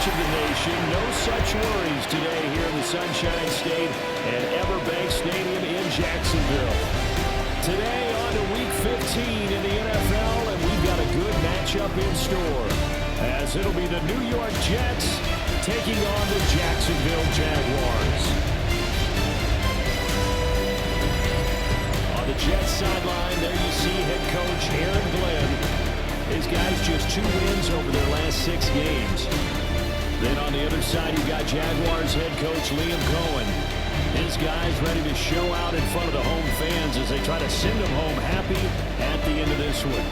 much of the nation, no such worries today here in the Sunshine State at Everbank Stadium in Jacksonville. Today on to Week 15 in the NFL, and we've got a good matchup in store, as it'll be the New York Jets taking on the Jacksonville Jaguars. On the Jets sideline, there you see head coach Aaron Glenn. His guys just 2 wins over their last 6 games. Then on the other side, you've got Jaguars head coach Liam Cohen. His guys ready to show out in front of the home fans as they try to send them home happy at the end of this one.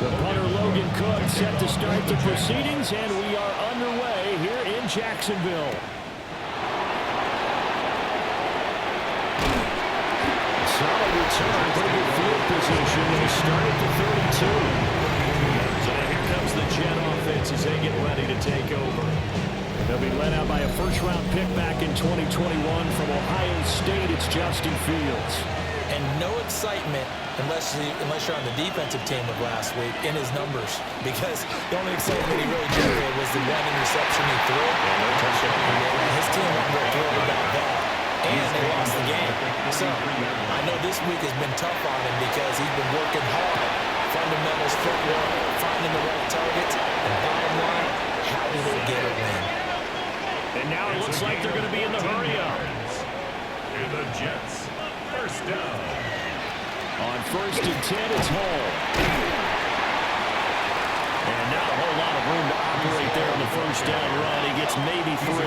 The punter Logan Cook set to start the proceedings, and we are underway here in Jacksonville. Solid return, pretty good field position. They start at the 32. So now here comes the Jet offense as they get ready to take over. They'll be led out by a first-round pick back in 2021 from Ohio State. It's Justin Fields. And no excitement unless you're on the defensive team of last week in his numbers, because the only excitement he really generated was the 1 interception he threw. His team wasn't very thrilled about that. And they lost the game. So I know this week has been tough on him because he's been working hard. Fundamentals, footwork, finding the right targets. And bottom line, how do they get a win? And now it looks like they're going to be in the hurry-up. And the Jets, first down. On 1st and 10, it's Hall. And not a whole lot of room to operate there on the first down run. He gets maybe 3.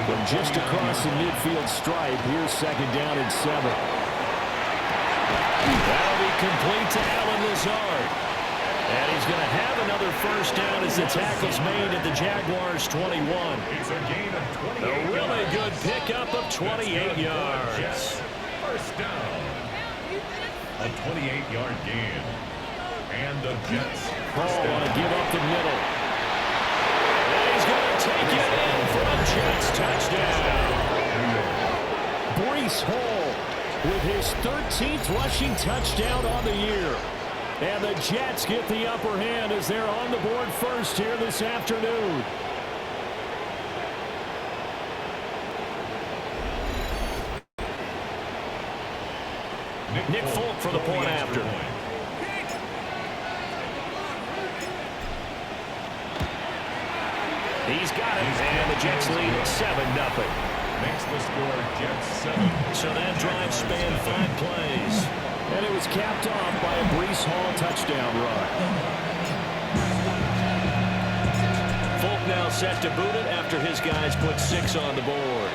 From just across the midfield stripe, here's 2nd down and 7. That'll be complete to Allen Lazard. And he's going to have another first down as the tackle's made at the Jaguars' 21. It's a gain of 28 A really good pickup of 28 yards. First down. A 28-yard gain. And the Jets. Hall want to give up the middle. And he's going to take it in for a Jets touchdown. Breece Hall with his 13th rushing touchdown on the year. And the Jets get the upper hand as they're on the board first here this afternoon. Nick Folk for the point after. He's got it, and the Jets lead 7-0. Makes the score Jets 7. So that drive spanned 5 plays. And it was capped off by a Breece Hall touchdown run. Folk now set to boot it after his guys put 6 on the board.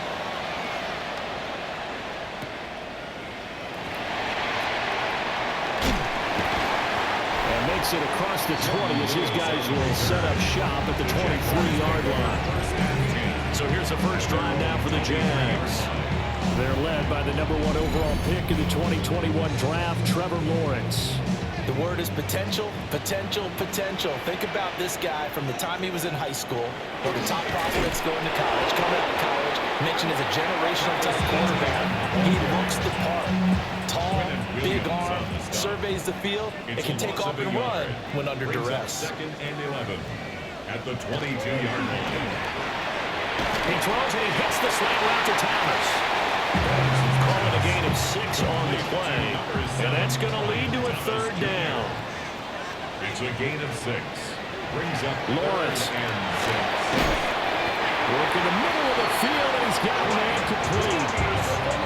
It across the 20 as his guys will set up shop at the 23-yard line. So here's the first drive now for the Jags. They're led by the number 1 overall pick in the 2021 draft, Trevor Lawrence. The word is potential, potential, potential. Think about this guy from the time he was in high school, or the top prospects going to college, coming out of college, mentioned as a generational type quarterback. He looks the part. Tall, big arm, surveys the field, and can take off and run when under duress. 2nd and 11 at the 22-yard line. He throws and he hits the slant route to Thomas. Calling a gain of 6 on the play, and that's going to lead to a 3rd down. It's a gain of 6. Brings up Lawrence. And 6. Work in the middle of the field, and he's got man complete.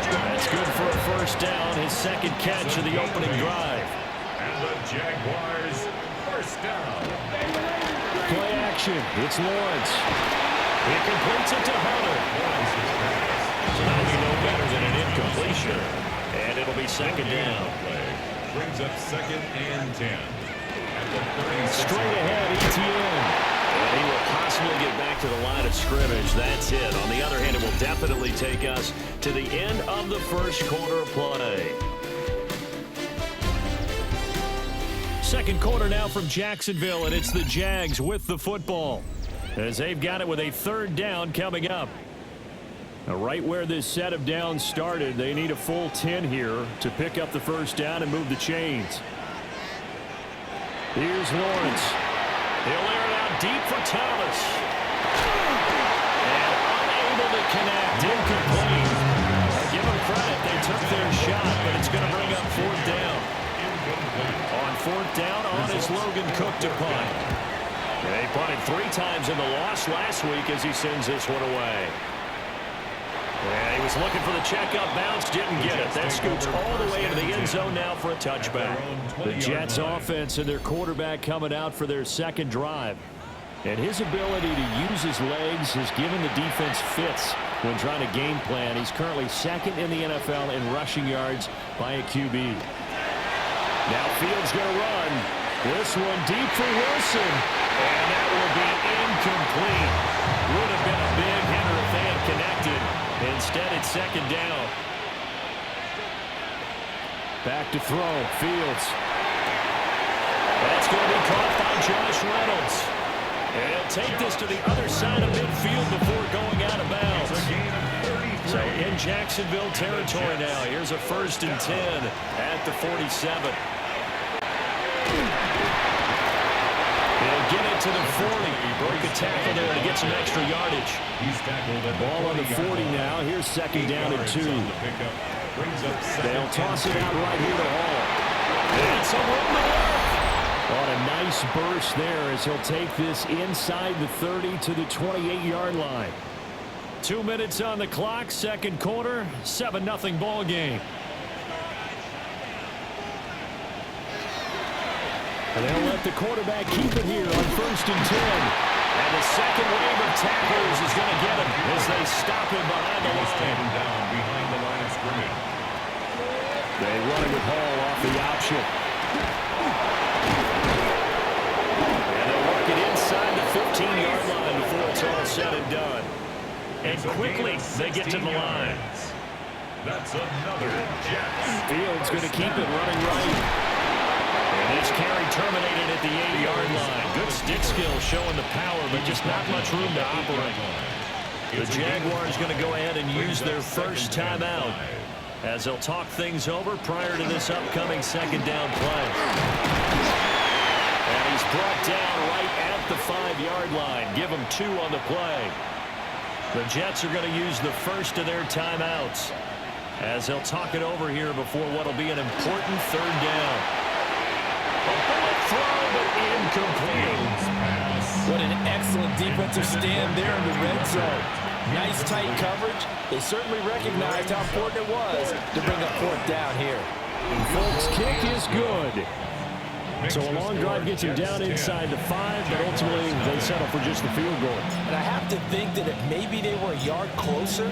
That's good for a first down, his 2nd catch of the opening drive. And the Jaguars, first down. Play action, it's Lawrence. He completes it to Hunter. So that'll be no better than an incompletion. And it'll be 2nd down. Brings up 2nd and 10. At the Straight ahead, ETN. And he will possibly get back to the line of scrimmage. That's it. On the other hand, it will definitely take us to the end of the first quarter play. Second quarter now from Jacksonville, and it's the Jags with the football, as they've got it with a 3rd down coming up. Now, right where this set of downs started, they need a full 10 here to pick up the first down and move the chains. Here's Lawrence. He'll air it out deep for Thomas. And unable to connect. Incomplete. Give them credit. They took their shot, but it's going to bring up fourth down. On fourth down, on is Logan Cook to punt. They punted 3 times in the loss last week as he sends this one away. Yeah, he was looking for the checkup bounce, didn't get it. That scoots all the way into the end zone now for a touchback. The Jets offense and their quarterback coming out for their second drive. And his ability to use his legs has given the defense fits when trying to game plan. He's currently second in the NFL in rushing yards by a QB. Now Fields going to run. This one deep for Wilson. And that will be incomplete. Would have been a big hitter if they had connected. Instead, it's second down. Back to throw. Fields. That's going to be caught by Josh Reynolds. And he'll take this to the other side of midfield before going out of bounds. So in Jacksonville territory now. Here's a 1st and 10 at the 47. He'll get it to the 40. Broke a tackle there to get some extra yardage. Ball on the 40 now. Here's second down and 2. They'll toss it out right here to Hall. It's a run to work. On a nice burst there as he'll take this inside the 30 to the 28-yard line. 2 minutes on the clock, second quarter, 7-0 ball game. And they'll let the quarterback keep it here on 1st and 10. And the second wave of tacklers is going to get him as they stop him behind the line. Down behind the line of scrimmage. They run it with Hall off the option. And they'll work it inside the 15-yard line before it's all said and done. And quickly, they get to the line. That's another Jets. Fields going to keep it running right. And this carry terminated at the 8-yard line. Good stick skill showing the power, but just not much room to operate. The Jaguars going to go ahead and use their first timeout as they'll talk things over prior to this upcoming second down play. And he's brought down right at the 5-yard line. Give him 2 on the play. The Jets are going to use the first of their timeouts as they'll talk it over here before what will be an important third down. A bullet throw, but incomplete. What an excellent defensive stand there in the red zone. Nice tight coverage. They certainly recognized how important it was to bring up fourth down here. Folks, kick is good. So a long drive gets him down inside the 5, but ultimately they settle for just the field goal. And I have to think that if maybe they were a yard closer,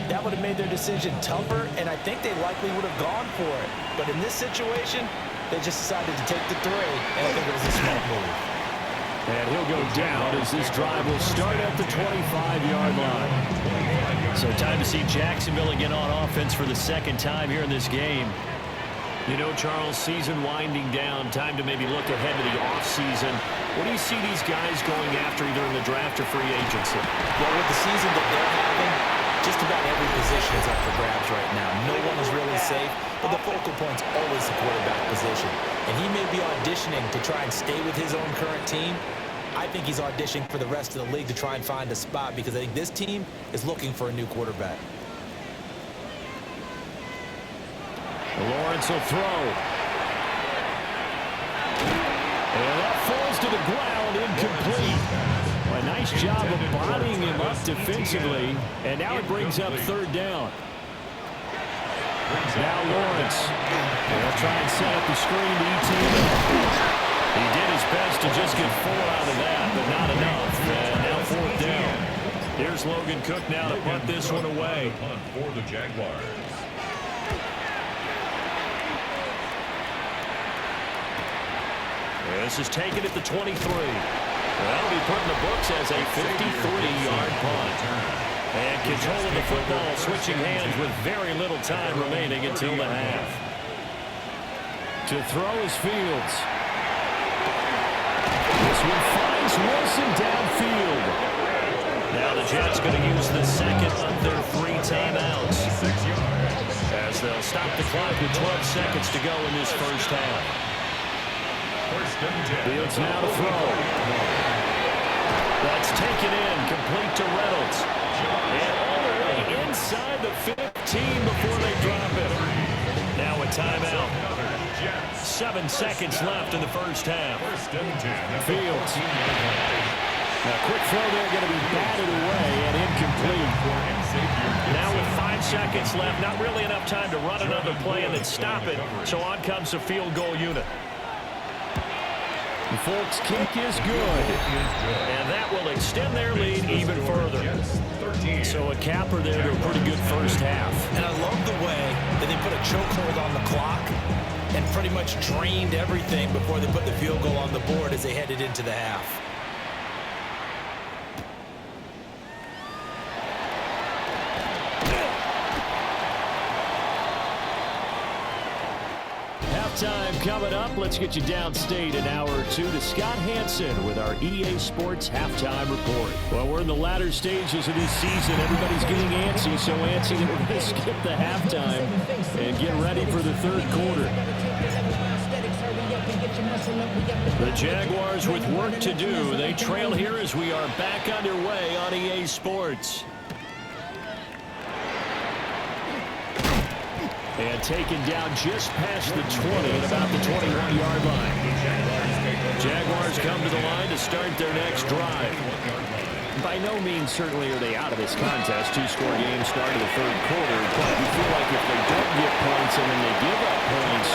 that would have made their decision tougher, and I think they likely would have gone for it. But in this situation, they just decided to take the 3, and I think it was a smart move. And he'll go down as this drive will start at the 25-yard line. So time to see Jacksonville again on offense for the second time here in this game. You know, Charles, season winding down, time to maybe look ahead to the offseason. What do you see these guys going after either in the draft or free agency? Well, with the season that they're having, just about every position is up for grabs right now. No one is really safe, but the focal point's always the quarterback position. And he may be auditioning to try and stay with his own current team. I think he's auditioning for the rest of the league to try and find a spot because I think this team is looking for a new quarterback. Lawrence will throw. And that falls to the ground, incomplete. A nice job of bodying him up defensively. And now it brings up third down. Now Lawrence. They'll try and set up the screen to ETN. He did his best to just get 4 out of that, but not enough. And now fourth down. Here's Logan Cook now to punt this one away. Punt for the Jaguars. This is taken at the 23. That'll be put in the books as a 53-yard punt. And control of the football switching hands with very little time remaining until the half. To throw is Fields. This one finds Wilson downfield. Now Now the Jets going to use the second of their 3 timeouts, 6 yards. as they'll stop the clock with 12 seconds to go in this first half. First and 10. Fields now to throw. That's taken in, complete to Reynolds. And all the way inside the 15 before they drop it. Now a timeout. 7 seconds left in the first half. First and 10. Fields. Now quick throw there, going to be batted away and incomplete. Now with 5 seconds left, not really enough time to run another play and then stop it. So on comes the field goal unit. The Folks' kick is good, and that will extend their lead even further. So a capper there to a pretty good first half. And I love the way that they put a chokehold on the clock and pretty much drained everything before they put the field goal on the board as they headed into the half. Time coming up. Let's get you downstate an hour or two to Scott Hansen with our EA Sports Halftime Report. Well, we're in the latter stages of this season. Everybody's getting antsy, so antsy that we're going to skip the halftime and get ready for the third quarter. The Jaguars with work to do. They trail here as we are back underway on EA Sports. And taken down just past the 20 at about the 21-yard line. Jaguars come to the line to start their next drive. By no means certainly are they out of this contest. 2-score game start of the third quarter. But you feel like if they don't get points and then they give up points,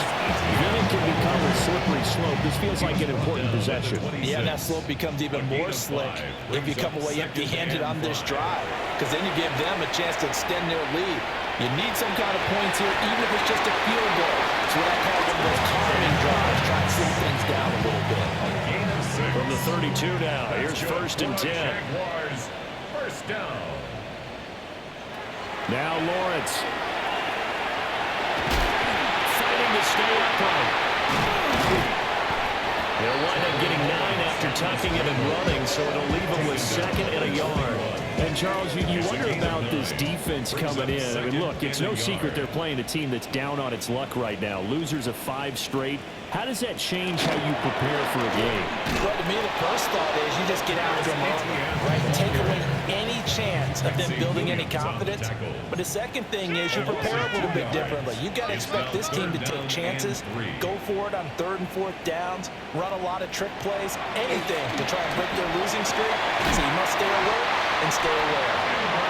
then it can become a slippery slope. This feels like an important possession. Yeah, that slope becomes even more slick if you come away empty-handed on this drive, because then you give them a chance to extend their lead. You need some kind of points here, even if it's just a field goal. It's what I call one of those calming drives, try to slow things down a little bit. From the 32 now, here's first and 10. Jaguars, first down. Now Lawrence. Fighting to stay upright. They'll wind up getting 9 after tucking it and running, so it'll leave them with 2nd and a yard. And, Charles, you wonder about this defense coming in. I mean, look, it's no secret they're playing a team that's down on its luck right now. Losers of 5 straight. How does that change how you prepare for a game? Well, to me, the first thought is you just get out there, right? Take away any chance of them building any confidence. But the second thing is you prepare a little bit differently. You got to expect this team to take chances, go for it on 3rd and 4th downs, run a lot of trick plays, anything to try and break their losing streak. So you must stay alert and stay aware.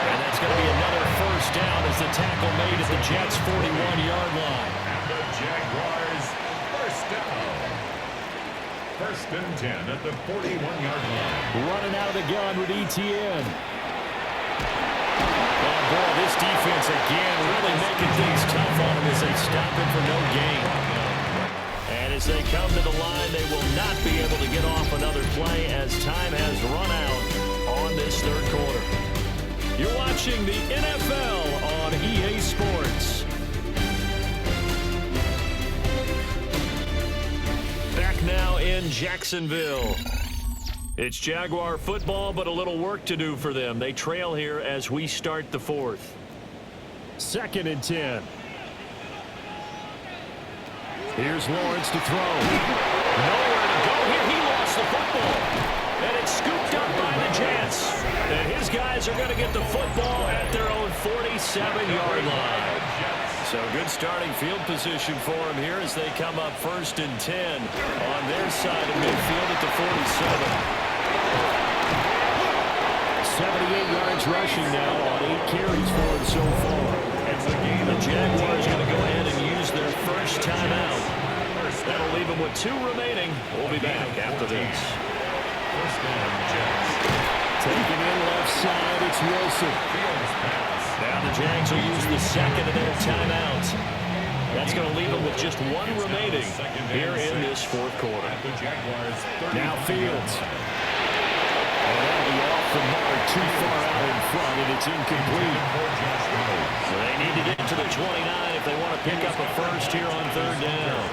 And that's going to be another first down as the tackle made at the Jets' 41-yard line. And the Jaguars, first down. First and 10 at the 41-yard line. Running out of the gun with ETN. Oh, boy, this defense again really making things tough on him as they stop him for no gain. And as they come to the line, they will not be able to get off another play as time has run out on this third quarter. You're watching the NFL on EA Sports. Back now in Jacksonville. It's Jaguar football, but a little work to do for them. They trail here as we start the fourth. 2nd and 10. Here's Lawrence to throw. Nowhere to go here. He lost the football. And it's scooped up by the Jets. And his guys are going to get the football at their own 47-yard line. So good starting field position for him here as they come up 1st and 10 on their side of midfield at the 47. 78 yards rushing now on 8 carries for him so far. The Jaguars going to go ahead and use their first timeout. That'll leave them with 2 remaining. We'll be back after this. Taking in left side, it's Wilson. Now the Jags will use the second of their timeouts. That's going to leave them with just 1 remaining here in this fourth quarter. Now Fields. And that'll be off the mark, too far out in front, and it's incomplete. So they need to get to the 29 if they want to pick up a first here on 3rd down.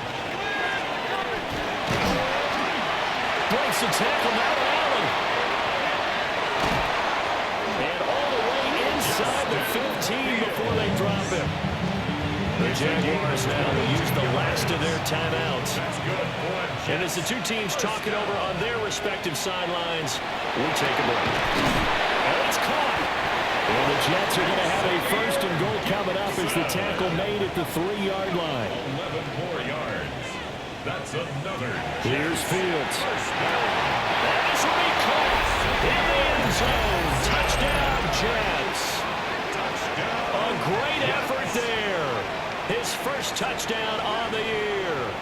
Breaks the tackle, now Allen. 15 before they drop him. The Jaguars now will use the last of their timeouts. And as the two teams talk it over on their respective sidelines, we take a break. And it's caught. And the Jets are going to have a first and goal coming up as the tackle made at the 3-yard line. 11 more yards. That's another. Here's Fields. And this will be caught in the end zone. Touchdown, Jets. A great effort there. His first touchdown on the year.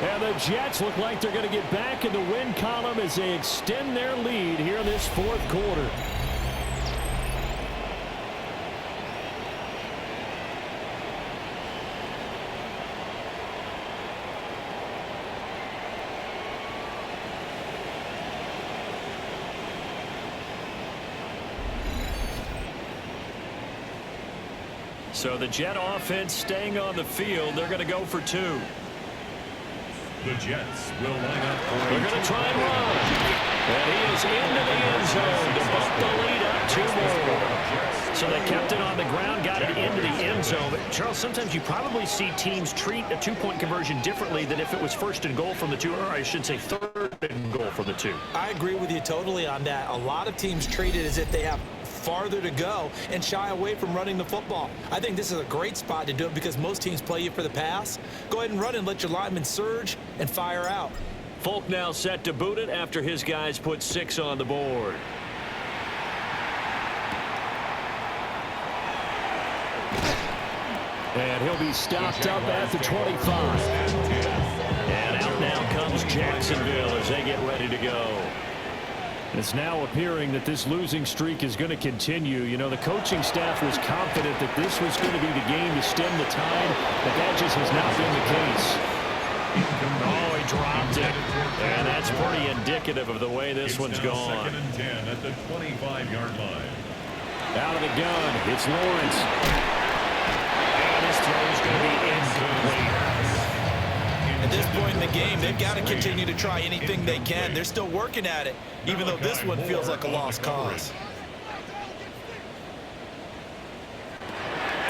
And the Jets look like they're going to get back in the win column as they extend their lead here in this fourth quarter. So the Jet offense staying on the field. They're going to go for 2. The Jets will line up for They're going to try and run. And he is into the end zone to bump the lead up 2 more. So they kept it on the ground, got it into the end zone. But Charles, sometimes you probably see teams treat a 2-point conversion differently than if it was first and goal from the 2, or I should say third and goal from the 2. I agree with you totally on that. A lot of teams treat it as if they have farther to go and shy away from running the football. I think this is a great spot to do it because most teams play you for the pass. Go ahead and run and let your linemen surge and fire out. Folk now set to boot it after his guys put 6 on the board. And he'll be stopped up at the 25. And out now comes Jacksonville as they get ready to go. It's now appearing that this losing streak is going to continue. You know, the coaching staff was confident that this was going to be the game to stem the tide, but that just has not been the case. Oh, he dropped it. And that's pretty indicative of the way this one's gone. 2nd and 10 at the 25-yard line. Out of the gun, it's Lawrence. And his throw is going to be incomplete. At this point in the game, they've got to continue to try anything they can. They're still working at it, even though this one feels like a lost cause.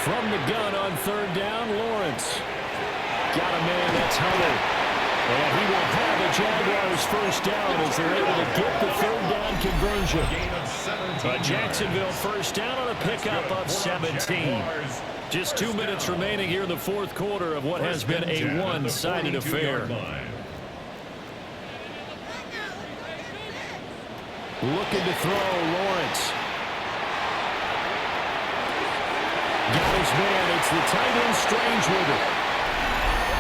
From the gun on 3rd down, Lawrence. Got a man, that's Hunter. And he will have the Jaguars first down as they're able to get the 3rd down conversion. A Jacksonville first down on a pickup of 17. Just 2 minutes remaining here in the fourth quarter of what has been a one-sided affair. Looking to throw, Lawrence. Got his man. It's the tight end Strange with it.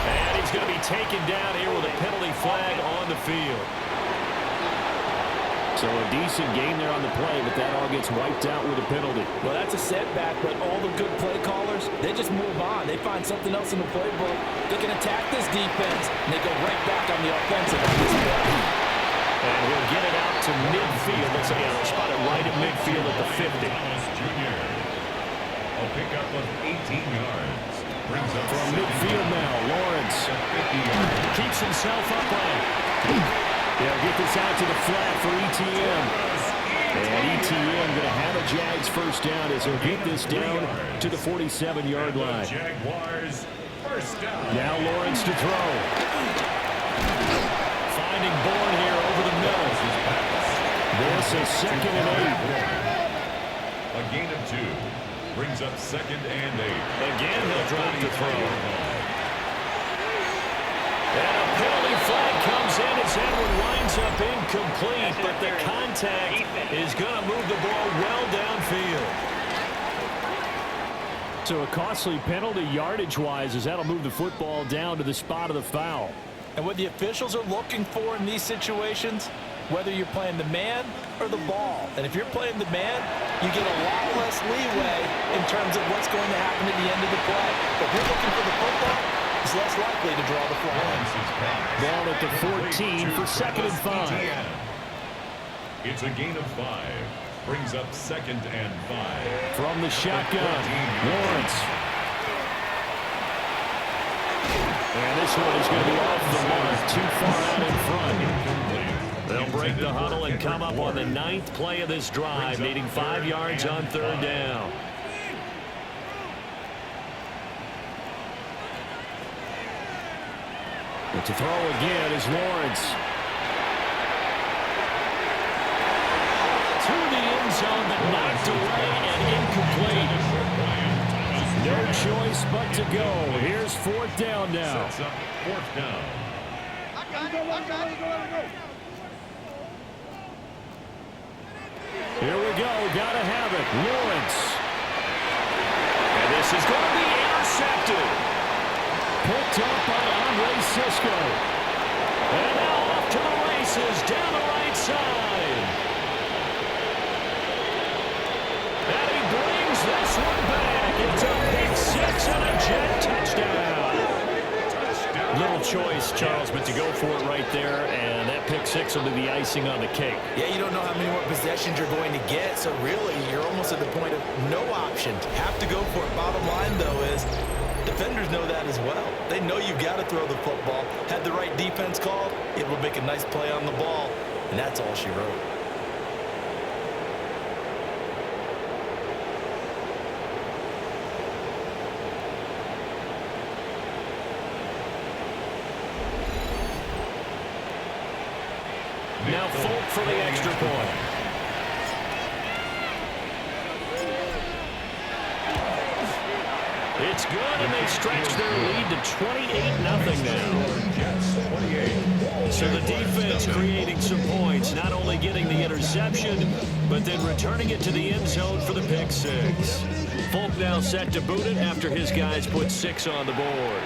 And he's going to be taken down here with a penalty flag on the field. So a decent game there on the play, but that all gets wiped out with a penalty. Well, that's a setback, but all the good play callers, they just move on. They find something else in the playbook. They can attack this defense, and they go right back on the offensive on this play. And he'll get it out to midfield. Let's say they'll spot it right at midfield at the 50. Jr. A pickup of 18 yards. Brings up from midfield now, Lawrence keeps himself upright. They'll get this out to the flat for ETN. And ETN going to have a Jags first down as they'll get this down to the 47-yard line. Jaguars first down. Now Lawrence to throw. Finding Bourne here over the middle. This is 2nd and 8. A gain of 2. Brings up 2nd and 8. Again, he'll drop the throw. And a penalty flag comes in as that one winds up incomplete, but the contact is going to move the ball well downfield. So a costly penalty yardage-wise as that'll move the football down to the spot of the foul. And what the officials are looking for in these situations, whether you're playing the man or the ball. And if you're playing the man, you get a lot less leeway in terms of what's going to happen at the end of the play. But if you're looking for the football, it's less likely to draw the flag. Ball at the 14 for 2nd and 5. It's a gain of 5. Brings up 2nd and 5. From the shotgun, Lawrence. And this one is going to be off the mark, too far out in front. They'll break the huddle and come up on the 9th play of this drive, needing 5 yards on 3rd down. To throw again is Lawrence. To the end zone, but knocked away and incomplete. No choice but to go. Here's fourth down now. Sets up fourth down. Here we go. Gotta have it. Lawrence. And this is going to be intercepted. Picked up by Andre Sisco. And now off to the races down the right side. And he brings this one back. It's a pick six and a Jet touchdown. Little choice, Charles, but to go for it right there, and that pick six will be the icing on the cake. Yeah, you don't know how many more possessions you're going to get, so really you're almost at the point of no option. Have to go for it. Bottom line, though, is defenders know that as well. They know you've got to throw the football. Had the right defense called, it will make a nice play on the ball, and that's all she wrote. Now Folk for the extra point. It's good, and they stretch their lead to 28-0 now. So the defense creating some points, not only getting the interception, but then returning it to the end zone for the pick six. Folk now set to boot it after his guys put 6 on the board.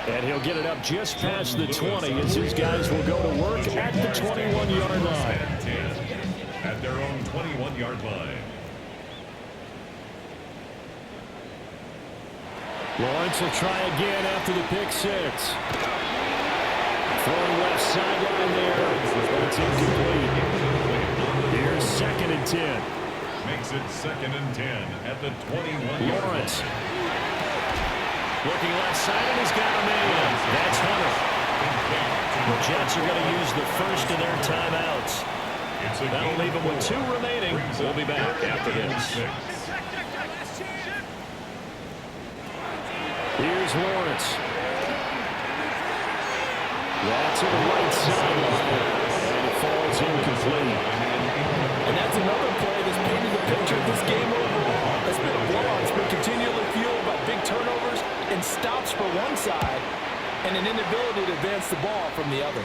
And he'll get it up just past the 20 as his guys will go to work at the 21-yard line. At their own 21-yard line. Lawrence will try again after the pick six. Throwing left sideline there. That's incomplete. Here's 2nd and 10. Makes it 2nd and 10 at the 21-yard Lawrence. line. Looking left side, and he's got a man. That's Hunter. The Jets are going to use the first of their timeouts. That'll leave them with 2 remaining. We'll be back after this. Here's Lawrence. That's to the right sideline. And it falls incomplete. And that's another play that's painted the picture of this game overall. It's been a blowout. It's been continually fueled by big turnovers and stops for one side and an inability to advance the ball from the other.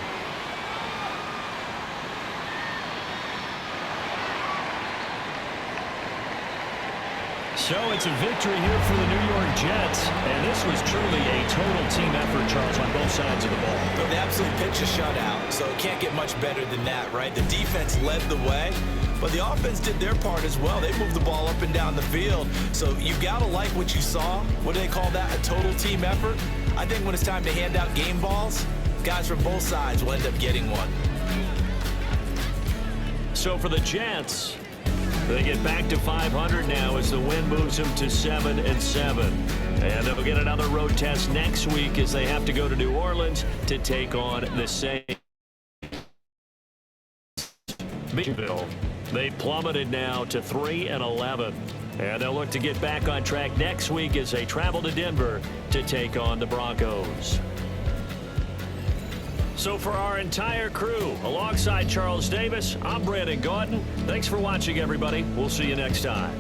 So it's a victory here for the New York Jets, and this was truly a total team effort, Charles, on both sides of the ball. But they absolutely pitched a shutout, so it can't get much better than that, right? The defense led the way, but the offense did their part as well. They moved the ball up and down the field, so you've got to like what you saw. What do they call that? A total team effort? I think when it's time to hand out game balls, guys from both sides will end up getting one. So for the Jets, they get back to 500 now as the win moves them to 7-7. And they'll get another road test next week as they have to go to New Orleans to take on the Saints. They plummeted now to 3-11. And they'll look to get back on track next week as they travel to Denver to take on the Broncos. So for our entire crew, alongside Charles Davis, I'm Brandon Gaudin. Thanks for watching, everybody. We'll see you next time.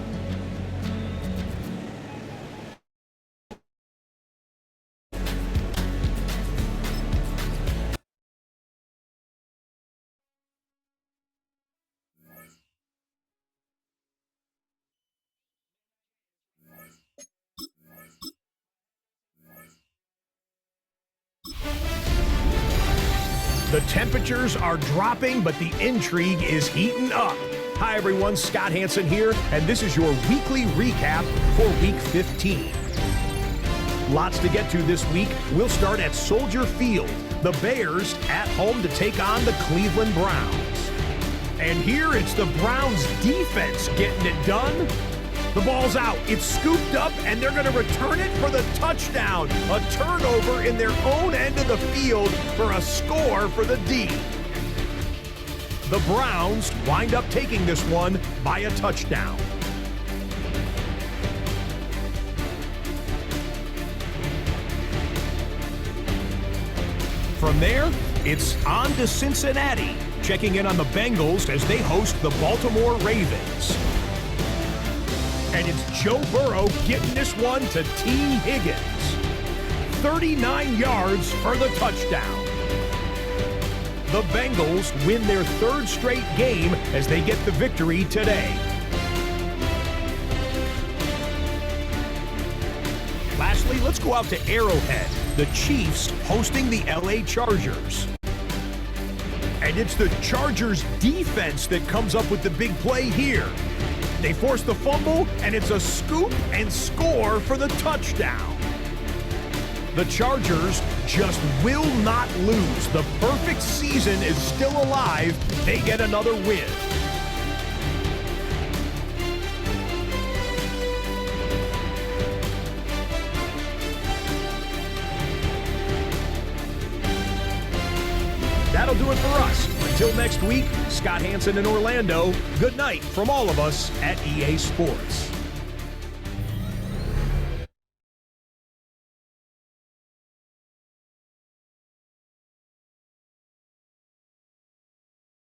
The temperatures are dropping, but the intrigue is heating up. Hi, everyone. Scott Hansen here, and this is your weekly recap for Week 15. Lots to get to this week. We'll start at Soldier Field. The Bears at home to take on the Cleveland Browns. And here it's the Browns defense getting it done. The ball's out. It's scooped up, and they're going to return it for the touchdown. A turnover in their own end of the field for a score for the D. The Browns wind up taking this one by a touchdown. from there, it's on to Cincinnati, checking in on the Bengals as they host the Baltimore Ravens. And it's Joe Burrow getting this one to T. Higgins. 39 yards for the touchdown. The Bengals win their third straight game as they get the victory today. Lastly, let's go out to Arrowhead. The Chiefs hosting the LA Chargers. And it's the Chargers defense that comes up with the big play here. They force the fumble, and it's a scoop and score for the touchdown. The Chargers just will not lose. The perfect season is still alive. They get another win. That'll do it for us. Until next week, Scott Hansen in Orlando, good night from all of us at EA Sports.